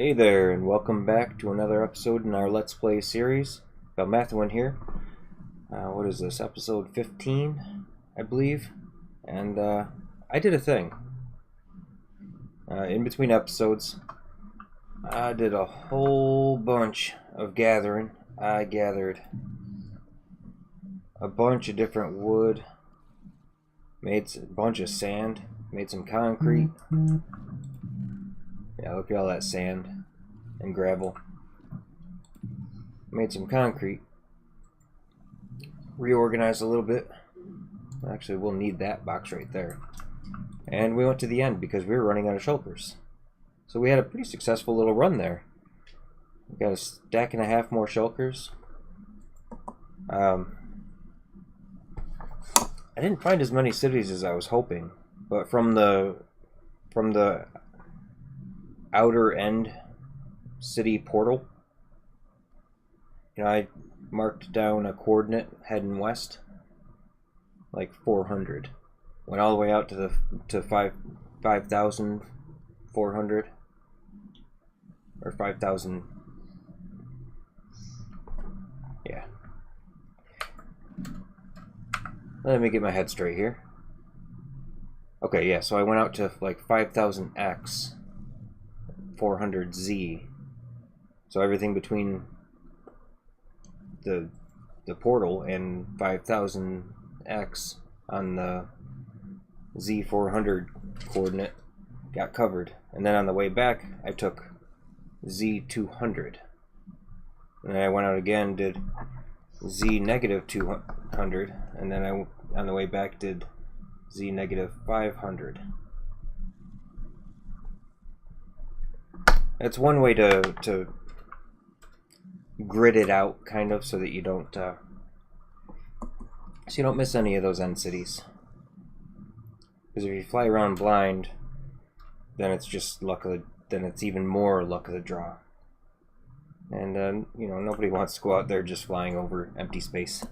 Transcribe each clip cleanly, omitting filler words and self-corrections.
Hey there, and welcome back to another episode in our Let's Play series. Belmathuin here. What is this? Episode 15, I believe. And I did a thing. In between episodes, I did a whole bunch of gathering. I gathered a bunch of different wood, made a bunch of sand, made some concrete. Yeah, look at all that sand and gravel. Made some concrete. Reorganized a little bit. Actually, we'll need that box right there. And we went to the end because we were running out of shulkers. So we had a pretty successful little run there. We got a stack and a half more shulkers. I didn't find as many cities as I was hoping, but from the outer end city portal, I marked down a coordinate heading west, like 400. Went all the way out to 5,400 or 5,000. Yeah. Let me get my head straight here. Okay, yeah. So I went out to like 5,000x. 400Z. So everything between the portal and 5000X on the Z400 coordinate got covered. And then on the way back, I took Z200. And then I went out again, did Z negative 200, and then on the way back did Z negative 500. It's one way to grid it out, kind of, so that you don't miss any of those end cities. Because if you fly around blind, then it's just then it's even more luck of the draw. And nobody wants to go out there just flying over empty space.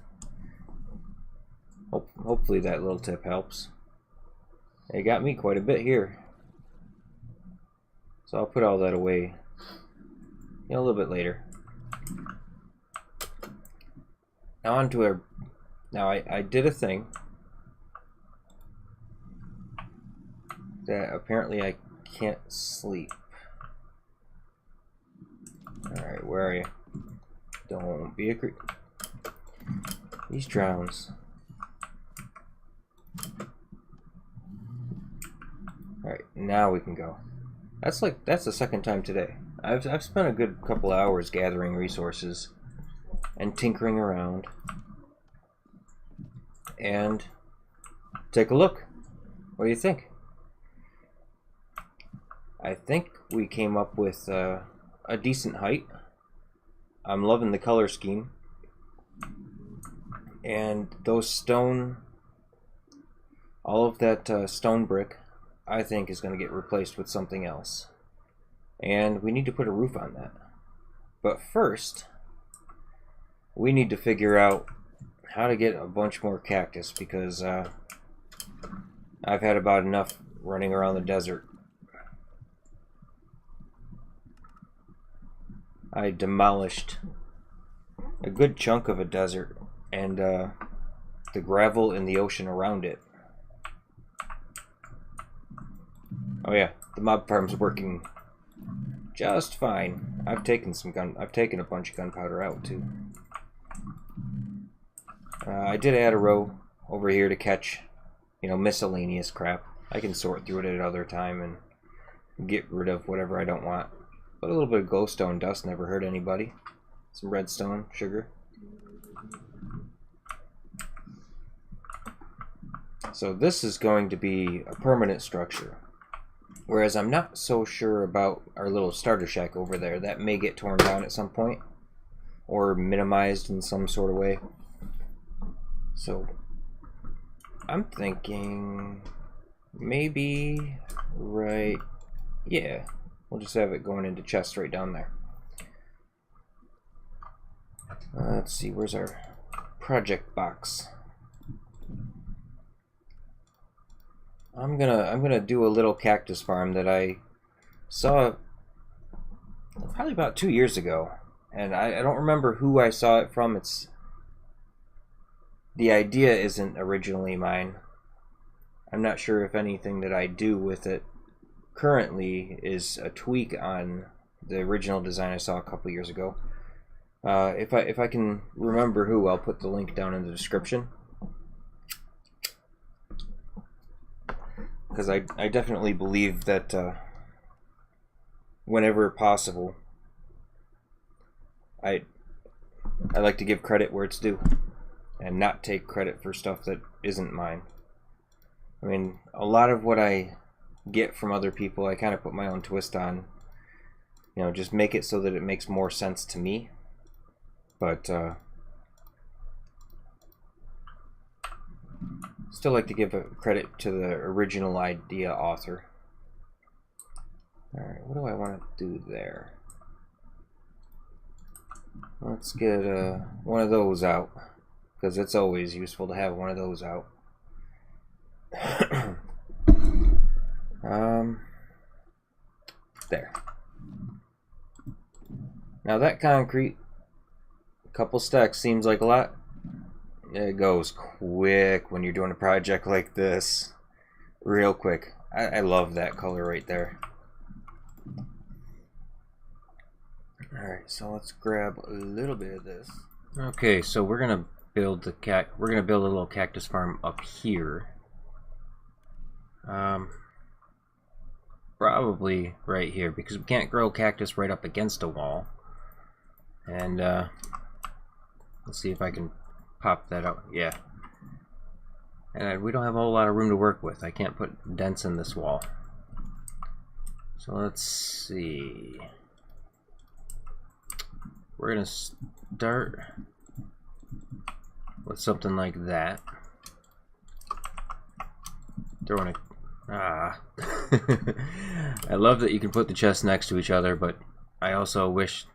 Hopefully that little tip helps. It got me quite a bit here. So I'll put all that away a little bit later. Now on to our... Now I did a thing that apparently I can't sleep. Alright, where are you? Don't be a creep. These drowns. Alright, now we can go. That's the second time today. I've spent a good couple hours gathering resources and tinkering around. And take a look. What do you think? I think we came up with a decent height. I'm loving the color scheme. And those stone, all of that stone brick, I think is going to get replaced with something else. And we need to put a roof on that. But first, we need to figure out how to get a bunch more cactus, because I've had about enough running around the desert. I demolished a good chunk of a desert and the gravel in the ocean around it. Oh yeah, the mob farm's working just fine. I've taken a bunch of gunpowder out too. I did add a row over here to catch, miscellaneous crap. I can sort through it at other time and get rid of whatever I don't want. But a little bit of glowstone dust never hurt anybody. Some redstone, sugar. So this is going to be a permanent structure. Whereas I'm not so sure about our little starter shack over there. That may get torn down at some point, or minimized in some sort of way. So I'm thinking maybe yeah, we'll just have it going into chests right down there. Let's see, where's our project box? I'm gonna do a little cactus farm that I saw probably about 2 years ago, and I don't remember who I saw it from. The idea isn't originally mine. I'm not sure if anything that I do with it currently is a tweak on the original design I saw a couple years ago. If I can remember who, I'll put the link down in the description. Because I definitely believe that whenever possible, I like to give credit where it's due and not take credit for stuff that isn't mine. I mean, a lot of what I get from other people, I kind of put my own twist on. You know, just make it so that it makes more sense to me. But still like to give a credit to the original idea author. Alright, what do I want to do there? Let's get one of those out, because it's always useful to have one of those out. There. Now that concrete, a couple stacks seems like a lot. It goes quick when you're doing a project like this. Real quick. I love that color right there. Alright, so let's grab a little bit of this. Okay, so we're gonna build a little cactus farm up here. Probably right here, because we can't grow cactus right up against a wall. And let's see if I can pop that out. Yeah. And we don't have a whole lot of room to work with. I can't put dents in this wall. So let's see. We're gonna start with something like that. Throwing a I love that you can put the chests next to each other, but I also missed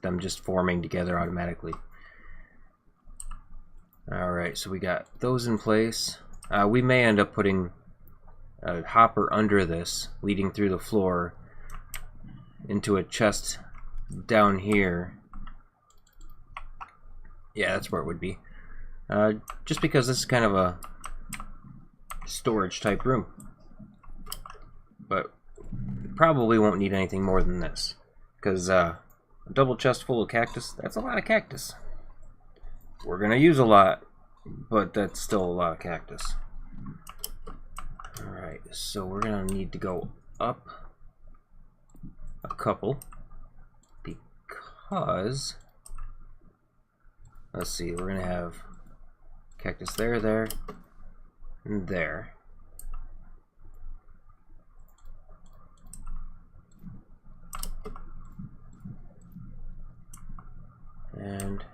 them just forming together automatically. Alright, so we got those in place. We may end up putting a hopper under this, leading through the floor into a chest down here. Yeah, that's where it would be. Just because this is kind of a storage type room, but probably won't need anything more than this, because a double chest full of cactus, that's a lot of cactus. We're gonna use a lot, but that's still a lot of cactus. Alright, so we're gonna need to go up a couple, because let's see, we're gonna have cactus there, and there. And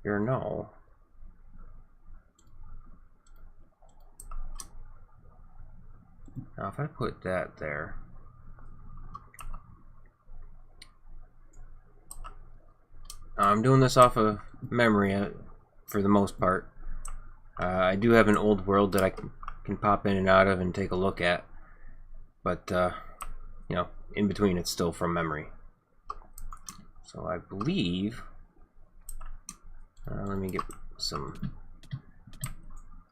here, no. Now if I put that there, I'm doing this off of memory for the most part. I do have an old world that I can pop in and out of and take a look at, but you know, in between it's still from memory. So I believe, let me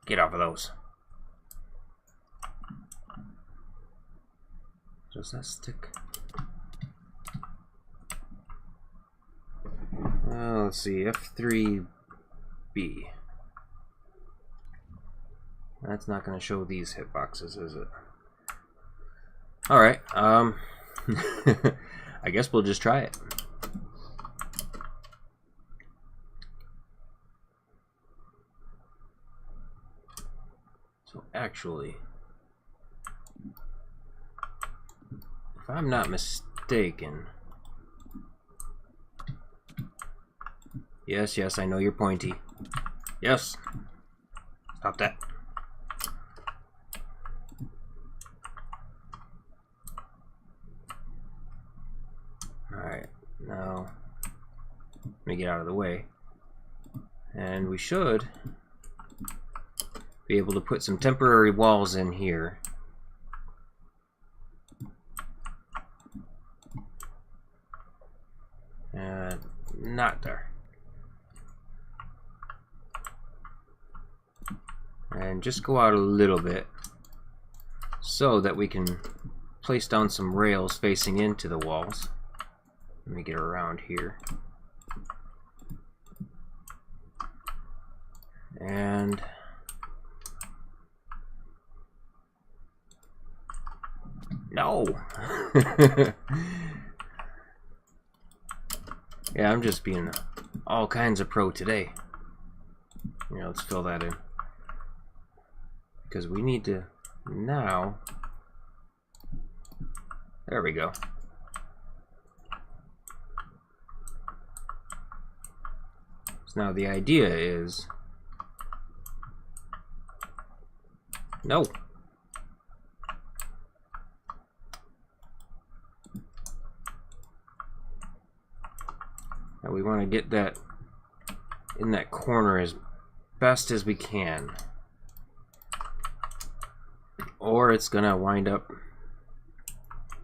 get off of those. Does that stick? Let's see, F3B. That's not going to show these hitboxes, is it? Alright, I guess we'll just try it. So actually, if I'm not mistaken, yes, I know you're pointy. Yes. Stop that. Alright, now let me get out of the way. And we should be able to put some temporary walls in here. Not there. And just go out a little bit so that we can place down some rails facing into the walls. Let me get around here. And no. Yeah, I'm just being all kinds of pro today. Yeah, let's fill that in. Because we need to now. There we go. So now the idea is no. Now we want to get that in that corner as best as we can, or it's gonna wind up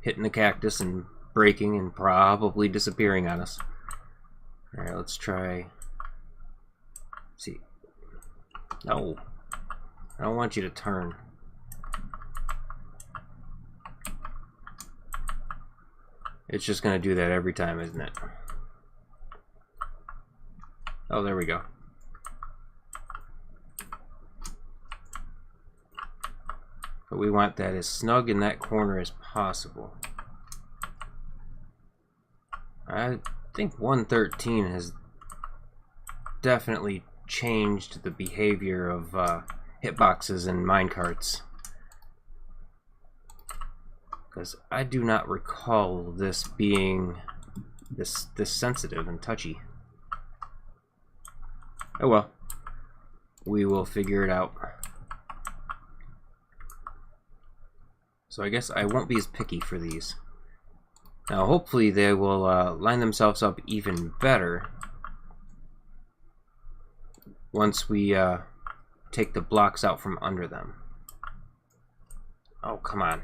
hitting the cactus and breaking and probably disappearing on us. Alright, let's try. See. No. I don't want you to turn. It's just gonna do that every time, isn't it? Oh, there we go. But we want that as snug in that corner as possible. I think 1.13 has definitely changed the behavior of hitboxes and minecarts. Because I do not recall this being this sensitive and touchy. Oh well, we will figure it out. So I guess I won't be as picky for these. Now hopefully they will line themselves up even better once we take the blocks out from under them. Oh, come on.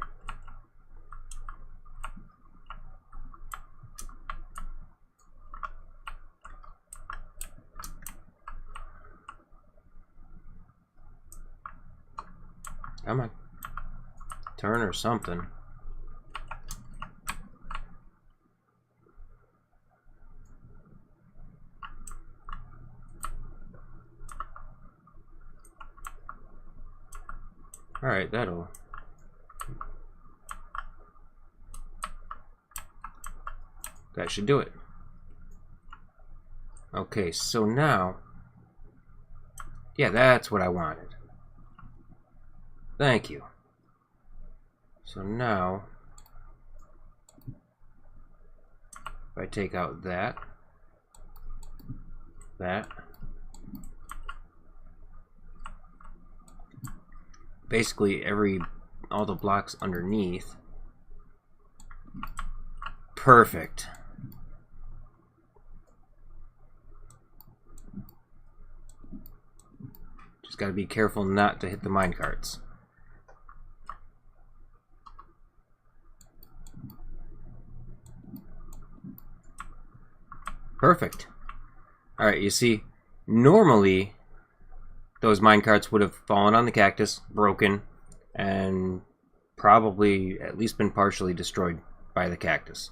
Come on. Turn or something. Alright, that should do it. Okay, so now, yeah, that's what I wanted. Thank you. So now, if I take out that, basically all the blocks underneath. Perfect. Just gotta be careful not to hit the minecarts. Perfect. Alright, you see, normally those minecarts would have fallen on the cactus, broken, and probably at least been partially destroyed by the cactus.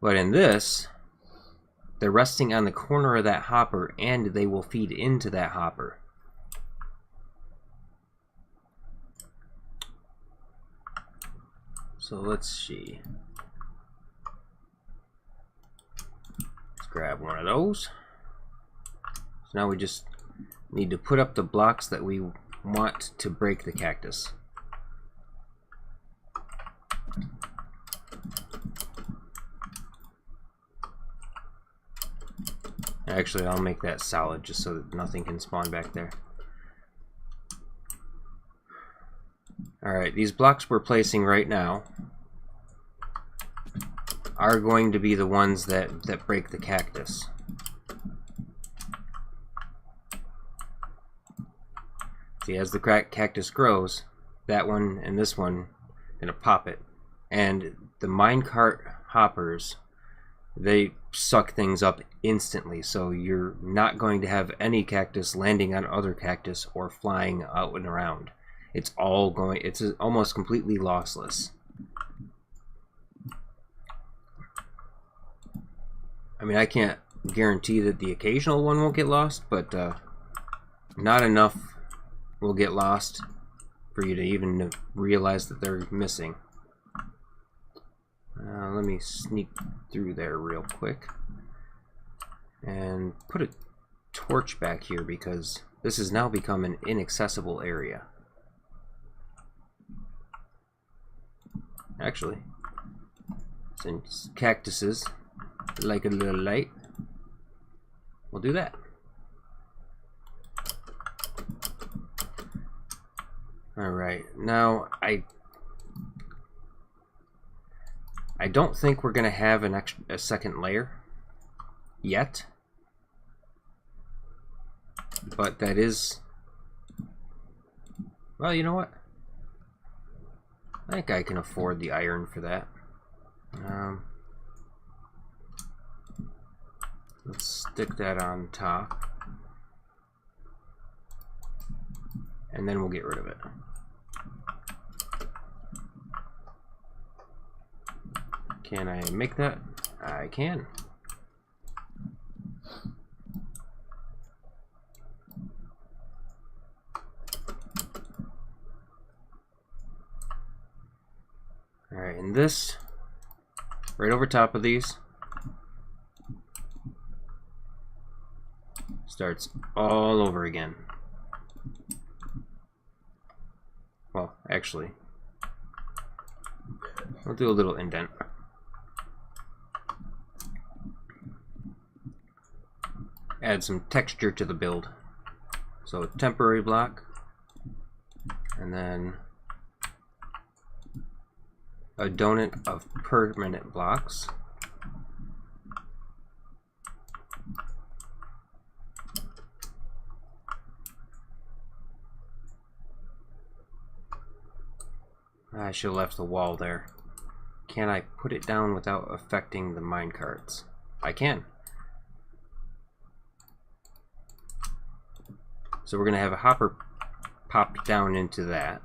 But in this, they're resting on the corner of that hopper, and they will feed into that hopper. So let's see. Let's grab one of those. So now we just need to put up the blocks that we want to break the cactus. Actually, I'll make that solid just so that nothing can spawn back there. Alright, these blocks we're placing right now are going to be the ones that break the cactus. See, as the cactus grows, that one and this one gonna pop it. And the minecart hoppers, they suck things up instantly, so you're not going to have any cactus landing on other cactus or flying out and around. It's almost completely lossless. I mean, I can't guarantee that the occasional one won't get lost, but not enough will get lost for you to even realize that they're missing. Let me sneak through there real quick and put a torch back here because this has now become an inaccessible area. Actually, since cactuses like a little light, we'll do that. Alright, now I don't think we're going to have a second layer yet, but that is, well, you know what? I think I can afford the iron for that. Let's stick that on top, and then we'll get rid of it. Can I make that? I can. Alright, and this, right over top of these, starts all over again. Well, actually, I'll do a little indent. Add some texture to the build. So temporary block, and then a donut of permanent blocks. I should have left the wall there. Can I put it down without affecting the minecarts? I can. So we're going to have a hopper popped down into that.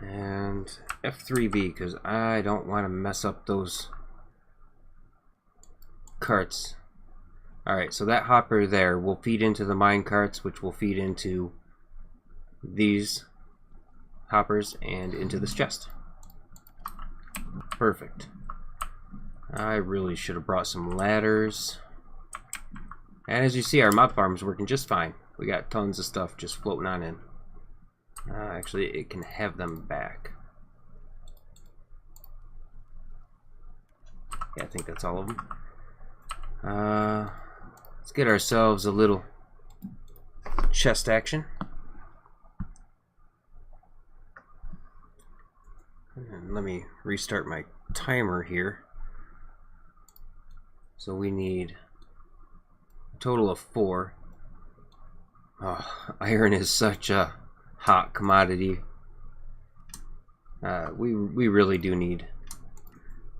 And F3B, because I don't want to mess up those carts. Alright, so that hopper there will feed into the mine carts, which will feed into these hoppers and into this chest. Perfect. I really should have brought some ladders. And as you see, our mob farm is working just fine. We got tons of stuff just floating on in. Actually, it can have them back. Yeah, I think that's all of them. Let's get ourselves a little chest action. And let me restart my timer here. So we need a total of 4. Oh, iron is such a hot commodity. We really do need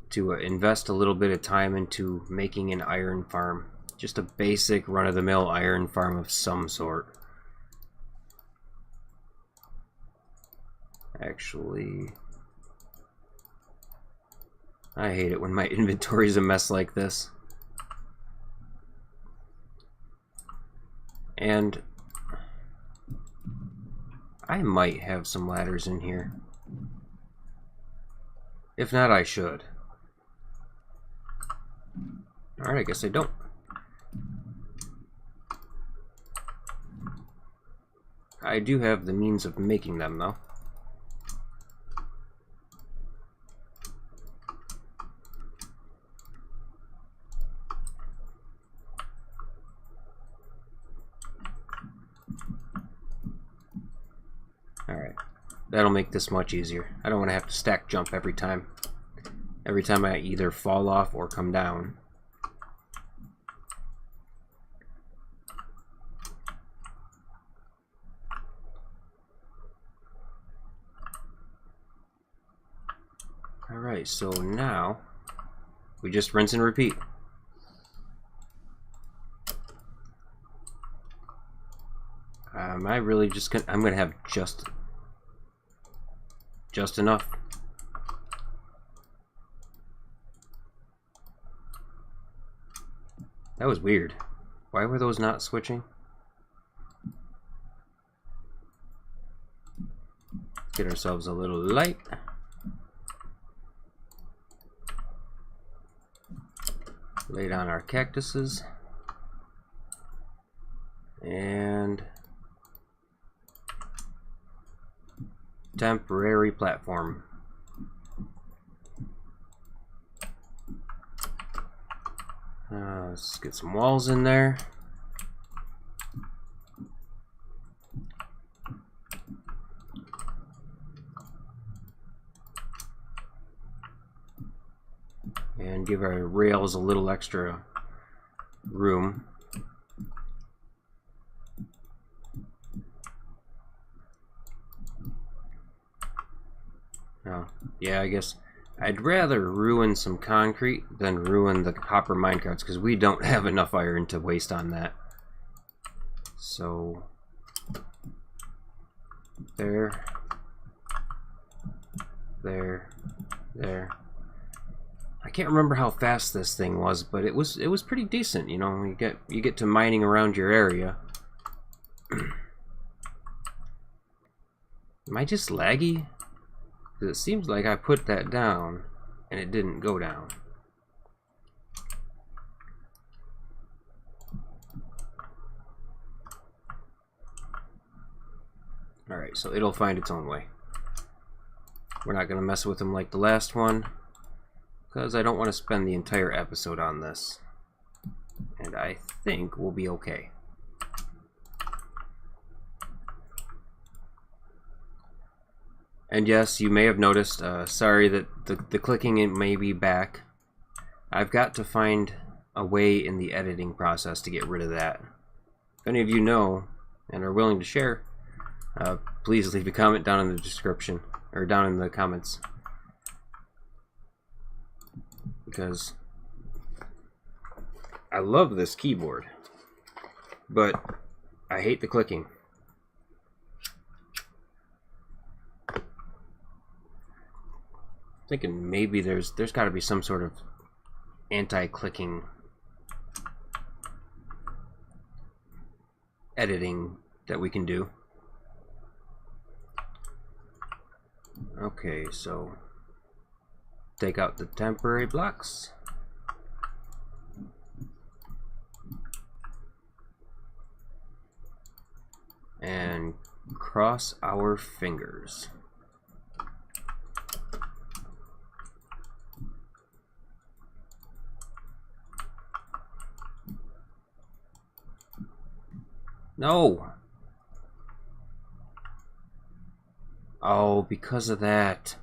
to invest a little bit of time into making an iron farm. Just a basic run-of-the-mill iron farm of some sort. Actually, I hate it when my inventory is a mess like this. And I might have some ladders in here. If not, I should. Alright, I guess I don't. I do have the means of making them, though. Alright, that'll make this much easier. I don't want to have to stack jump every time. Every time I either fall off or come down. Alright, so now we just rinse and repeat. Am I really just gonna... I'm gonna have just enough. That was weird. Why were those not switching? Get ourselves a little light. Lay down our cactuses. And temporary platform. Let's get some walls in there. And give our rails a little extra room. Oh, yeah, I guess I'd rather ruin some concrete than ruin the hopper minecarts, because we don't have enough iron to waste on that. So there, there, there. I can't remember how fast this thing was, but it was pretty decent. You know, you get to mining around your area. Am I just laggy? Because it seems like I put that down and it didn't go down. Alright, so it'll find its own way. We're not going to mess with them like the last one, because I don't want to spend the entire episode on this. And I think we'll be okay. And yes, you may have noticed, sorry that the clicking may be back. I've got to find a way in the editing process to get rid of that. If any of you know and are willing to share, please leave a comment down in the description, or down in the comments. Because I love this keyboard, but I hate the clicking. Thinking maybe there's got to be some sort of anti-clicking editing that we can do. Okay, so take out the temporary blocks. And cross our fingers. No! Oh, because of that.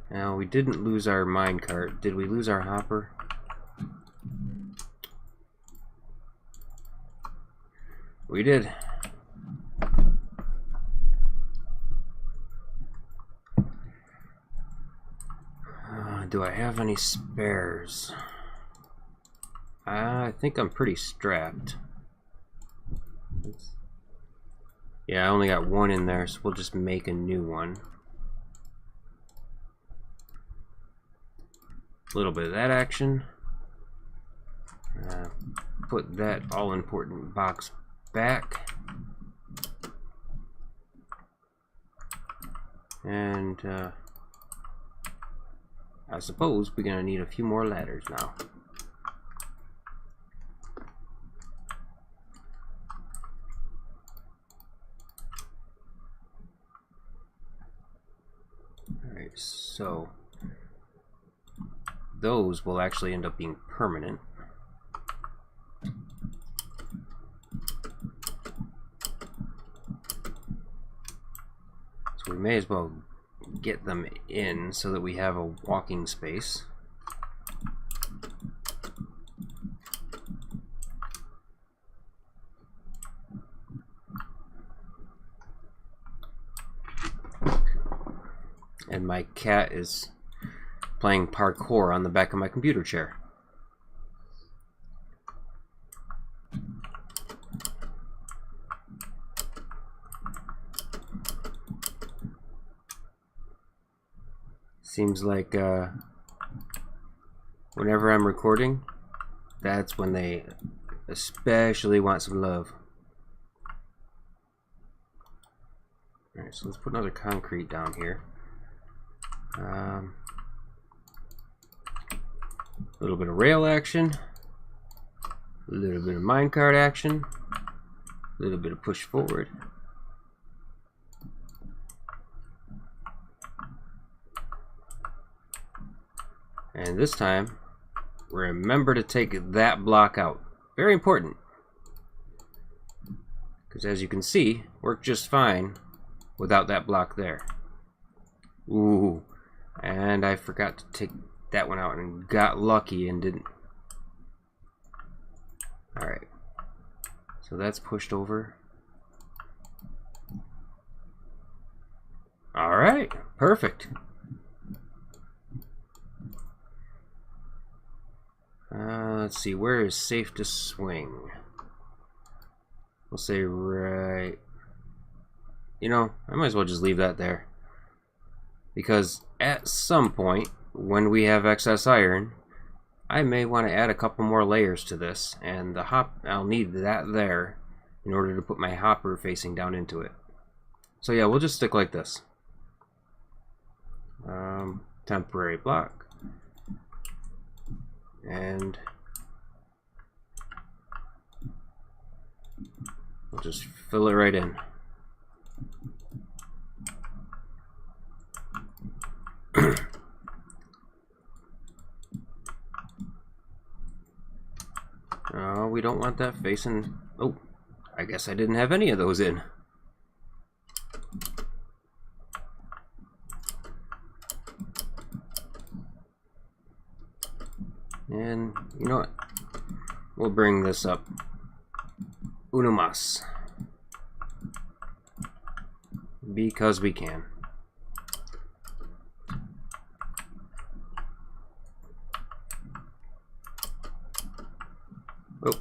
Now, we didn't lose our minecart. Did we lose our hopper? We did. Do I have any spares? I think I'm pretty strapped. Yeah, I only got one in there, so we'll just make a new one. A little bit of that action. Put that all-important box back. And I suppose we're gonna need a few more ladders now. Alright, so those will actually end up being permanent. So we may as well get them in so that we have a walking space. And my cat is playing parkour on the back of my computer chair. Seems like whenever I'm recording, that's when they especially want some love. Alright, so let's put another concrete down here. A little bit of rail action, a little bit of minecart action, a little bit of push forward. And this time, remember to take that block out. Very important. Because as you can see, worked just fine without that block there. Ooh, and I forgot to take that one out and got lucky and didn't. Alright, so that's pushed over. Alright, perfect. Let's see, where is safe to swing? We'll say right. You know, I might as well just leave that there. Because at some point, when we have excess iron, I may want to add a couple more layers to this, and the I'll need that there in order to put my hopper facing down into it. So yeah, we'll just stick like this. Temporary block. And we'll just fill it right in. Oh, we don't want that facing. Oh, I guess I didn't have any of those in. And you know what? We'll bring this up. Uno mas. Because we can. Oh.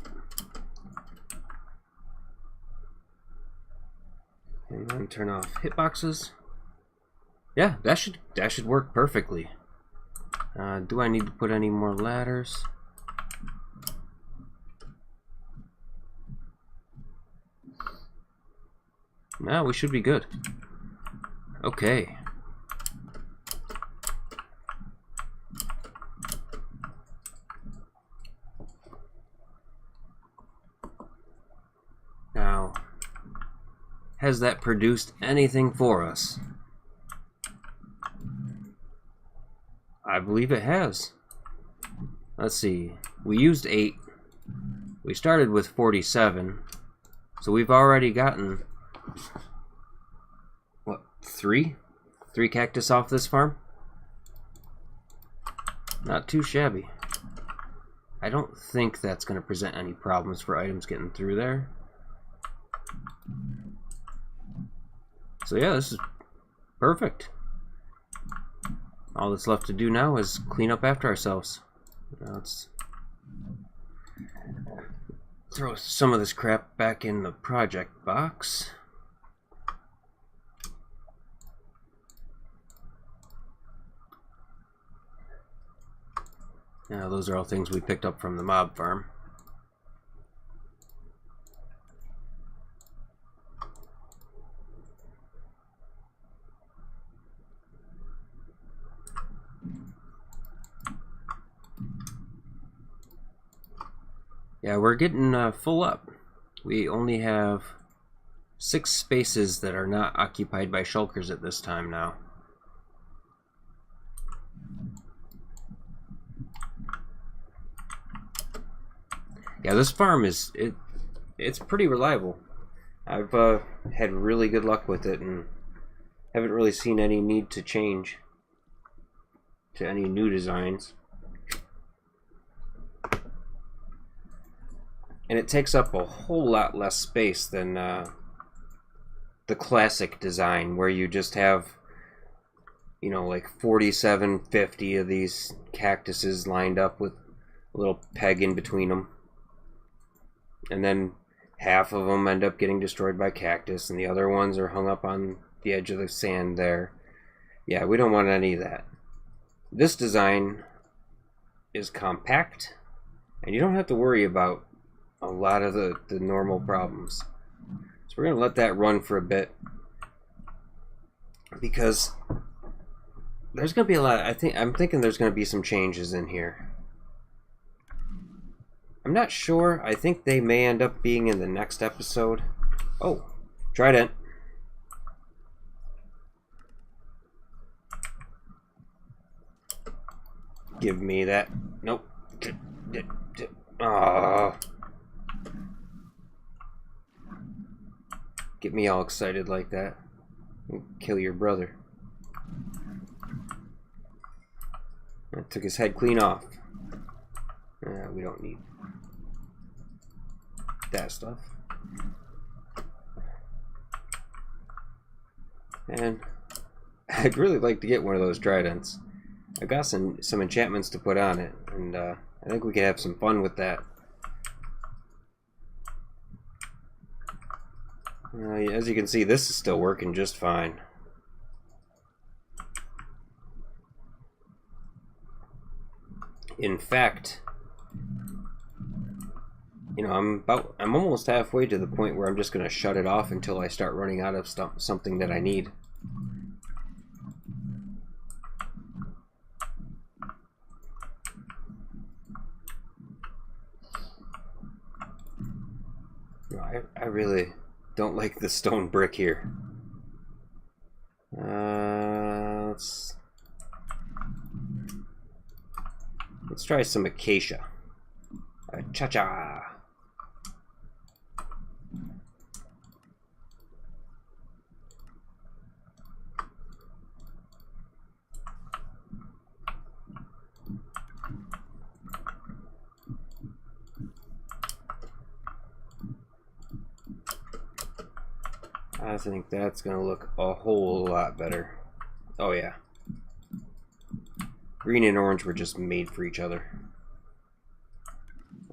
And then turn off hitboxes. Yeah, that should work perfectly. Do I need to put any more ladders? No, we should be good. Okay. Now, has that produced anything for us? I believe it has. Let's see. We used 8. We started with 47. So we've already gotten, what, 3? 3 cactus off this farm? Not too shabby. I don't think that's going to present any problems for items getting through there. So yeah, this is perfect. All that's left to do now is clean up after ourselves. Let's throw some of this crap back in the project box. Now, those are all things we picked up from the mob farm. Yeah, we're getting full up. We only have 6 spaces that are not occupied by shulkers at this time now. Yeah, this farm is it's pretty reliable. I've had really good luck with it and haven't really seen any need to change to any new designs. And it takes up a whole lot less space than the classic design, where you just have, you know, like 47, 50 of these cactuses lined up with a little peg in between them. And then half of them end up getting destroyed by cactus, and the other ones are hung up on the edge of the sand there. Yeah, we don't want any of that. This design is compact, and you don't have to worry about a lot of the normal problems. So we're going to let that run for a bit, because there's going to be a lot. I'm thinking there's going to be some changes in here. I'm not sure. I think they may end up being in the next episode. Oh, trident. Give me that. Nope. Oh. Get me all excited like that. Kill your brother. I took his head clean off. We don't need that stuff. And I'd really like to get one of those tridents. I've got some enchantments to put on it, and I think we could have some fun with that. As you can see, this is still working just fine. In fact, you know, I'm almost halfway to the point where I'm just going to shut it off until I start running out of something that I need. I really don't like the stone brick here. Let's try some acacia. Cha-cha. I think that's going to look a whole lot better. Oh yeah. Green and orange were just made for each other.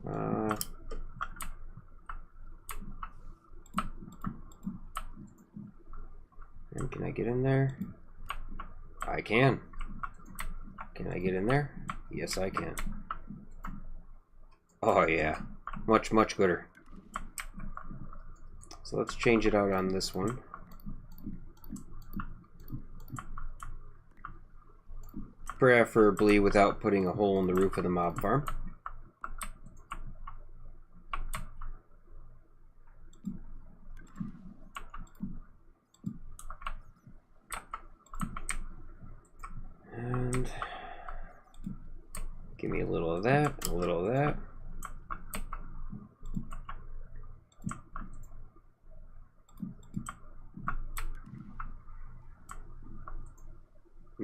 And can I get in there? I can. Can I get in there? Yes, I can. Oh yeah. Much, much gooder. So let's change it out on this one. Preferably without putting a hole in the roof of the mob farm. And give me a little of that, a little of that.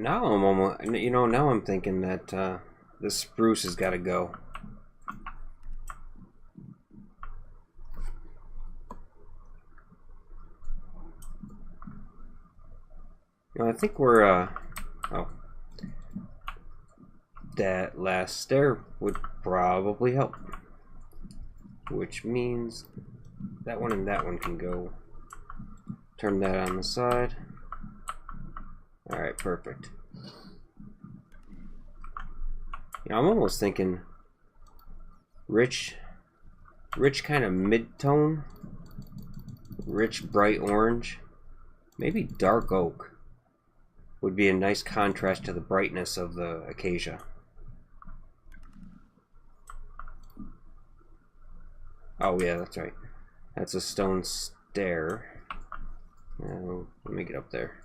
Now I'm almost, you know, now I'm thinking that the spruce has got to go. You know, I think we're, oh, that last stair would probably help. Which means that one and that one can go. Turn that on the side. Alright, perfect. You know, I'm almost thinking rich kind of mid-tone, rich bright orange, maybe dark oak would be a nice contrast to the brightness of the acacia. Oh yeah, that's right. That's a stone stair. Now, let me get up there.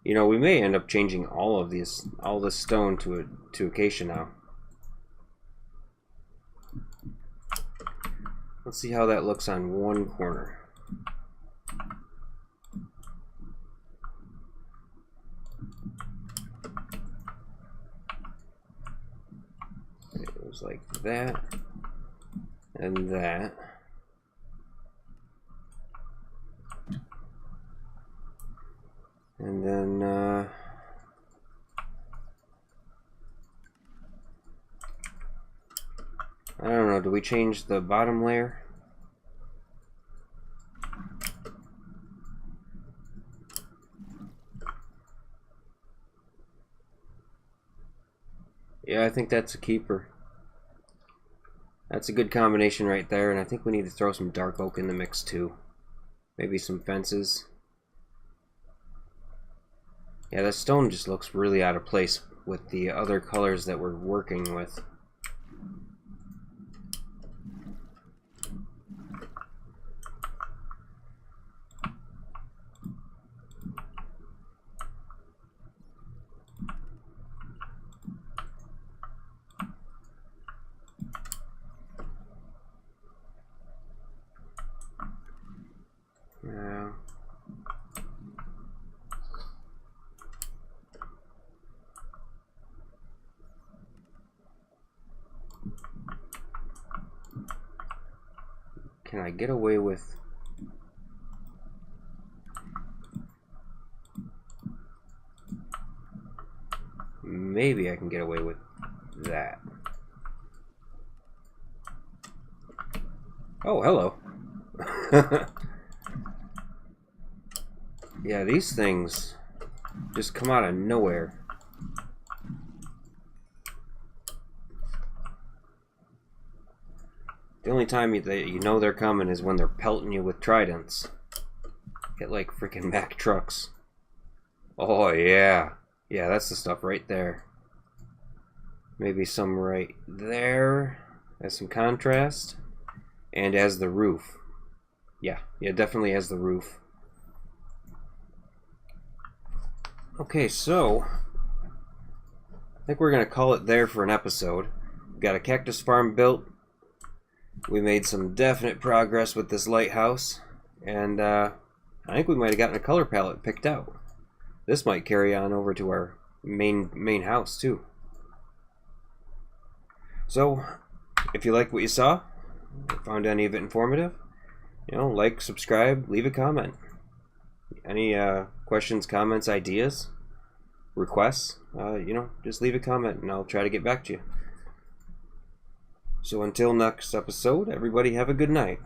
You know, we may end up changing all this stone to acacia now. Let's see how that looks on one corner. It goes like that, and that. And then I don't know, do we change the bottom layer? Yeah, I think that's a keeper. That's a good combination right there, and I think we need to throw some dark oak in the mix too. Maybe some fences. Yeah, that stone just looks really out of place with the other colors that we're working with. Yeah. Can I get away with... Maybe I can get away with that. Oh, hello. Yeah, these things just come out of nowhere. The only time you know they're coming is when they're pelting you with tridents. Get like freaking Mack trucks. Oh yeah. Yeah, that's the stuff right there. Maybe some right there as some contrast. And as the roof. Yeah, definitely as the roof. Okay, so I think we're gonna call it there for an episode. We've got a cactus farm built. We made some definite progress with this lighthouse, and I think we might have gotten a color palette picked out. This might carry on over to our main house too. So, if you like what you saw, found any of it informative, you know, like, subscribe, leave a comment. Any questions, comments, ideas, requests, you know, just leave a comment and I'll try to get back to you. So until next episode, everybody have a good night.